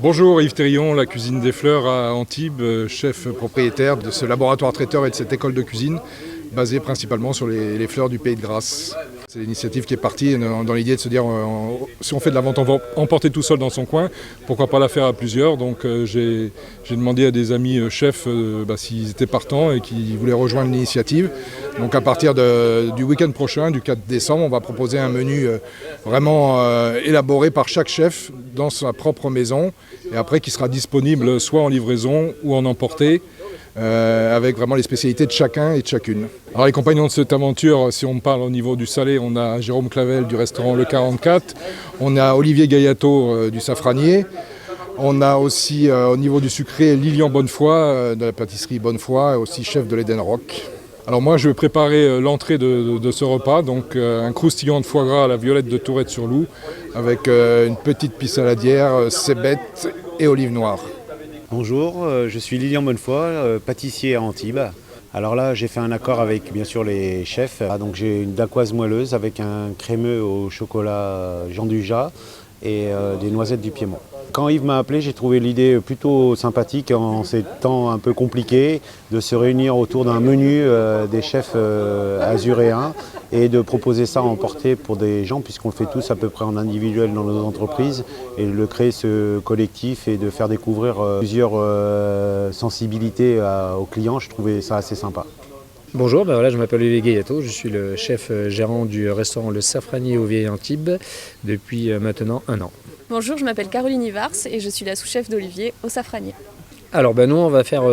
Bonjour, Yves Thérillon, la cuisine des fleurs à Antibes, chef propriétaire de ce laboratoire traiteur et de cette école de cuisine basée principalement sur les fleurs du Pays de Grasse. C'est l'initiative qui est partie dans l'idée de se dire si on fait de la vente emportée tout seul dans son coin, pourquoi pas la faire à plusieurs. Donc j'ai demandé à des amis chefs s'ils étaient partants et qu'ils voulaient rejoindre l'initiative. Donc à partir du week-end prochain, du 4 décembre, on va proposer un menu vraiment élaboré par chaque chef dans sa propre maison et après qui sera disponible soit en livraison ou en emporté. Avec vraiment les spécialités de chacun et de chacune. Alors les compagnons de cette aventure, si on parle au niveau du salé, on a Jérôme Clavel du restaurant Le 44, on a Olivier Gaillato du Safranier, on a aussi au niveau du sucré Lilian Bonnefoy de la pâtisserie Bonnefoy, aussi chef de l'Eden Rock. Alors moi je vais préparer l'entrée de ce repas, donc un croustillant de foie gras à la violette de Tourette-sur-Loup avec une petite pisse saladière, cébette et olive noire. Bonjour, je suis Lilian Bonnefoy, pâtissier à Antibes. Alors là, j'ai fait un accord avec bien sûr les chefs. Donc j'ai une dacquoise moelleuse avec un crémeux au chocolat Jean Dujat et des noisettes du Piémont. Quand Yves m'a appelé, j'ai trouvé l'idée plutôt sympathique en ces temps un peu compliqués de se réunir autour d'un menu des chefs azuréens et de proposer ça à emporter pour des gens, puisqu'on le fait tous à peu près en individuel dans nos entreprises, et de créer ce collectif et de faire découvrir plusieurs sensibilités aux clients. Je trouvais ça assez sympa. Bonjour, je m'appelle Olivier Gaillato, je suis le chef gérant du restaurant Le Safranier au Vieil Antibes depuis maintenant 1 an. Bonjour, je m'appelle Caroline Ivars et je suis la sous-chef d'Olivier au Safranier. Alors nous on va faire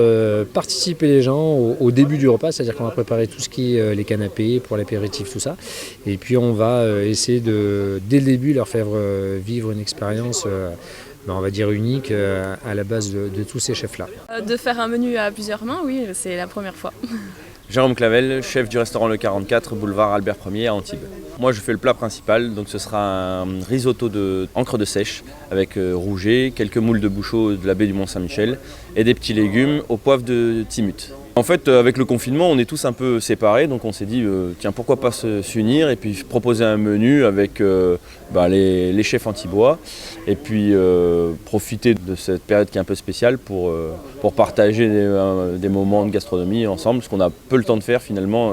participer les gens au début du repas, c'est-à-dire qu'on va préparer tout ce qui est les canapés pour l'apéritif, tout ça. Et puis on va essayer dès le début leur faire vivre une expérience on va dire unique à la base de tous ces chefs-là. De faire un menu à plusieurs mains, oui, c'est la première fois. Jérôme Clavel, chef du restaurant Le 44, boulevard Albert Ier à Antibes. Moi je fais le plat principal, donc ce sera un risotto d'encre de sèche avec rouget, quelques moules de bouchot de la baie du Mont-Saint-Michel et des petits légumes au poivre de Timut. En fait, avec le confinement, on est tous un peu séparés, donc on s'est dit tiens, pourquoi pas s'unir et puis proposer un menu avec les chefs antibois et puis profiter de cette période qui est un peu spéciale pour partager des moments de gastronomie ensemble, ce qu'on a peu le temps de faire finalement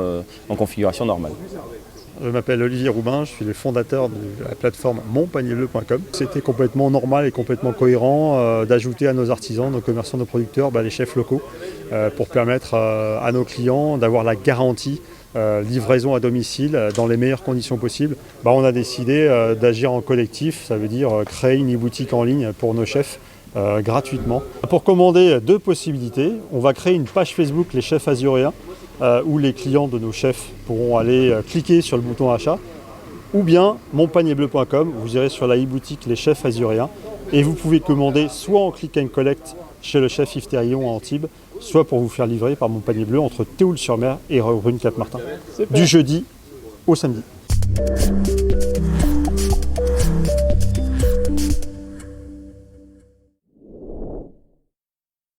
en configuration normale. Je m'appelle Olivier Roubin, je suis le fondateur de la plateforme monpanierbleu.com. C'était complètement normal et complètement cohérent d'ajouter à nos artisans, nos commerçants, nos producteurs, les chefs locaux pour permettre à nos clients d'avoir la garantie livraison à domicile dans les meilleures conditions possibles. On a décidé d'agir en collectif, ça veut dire créer une e-boutique en ligne pour nos chefs gratuitement. Pour commander 2 possibilités, on va créer une page Facebook Les Chefs Azuréens où les clients de nos chefs pourront aller cliquer sur le bouton achat, ou bien monpanierbleu.com, vous irez sur la e-boutique Les Chefs Azuréens et vous pouvez commander soit en click and collect chez le chef Yves Thérillon à Antibes, soit pour vous faire livrer par Montpanier Bleu entre Théoul-sur-Mer et Rune-Cap-Martin, du jeudi au samedi.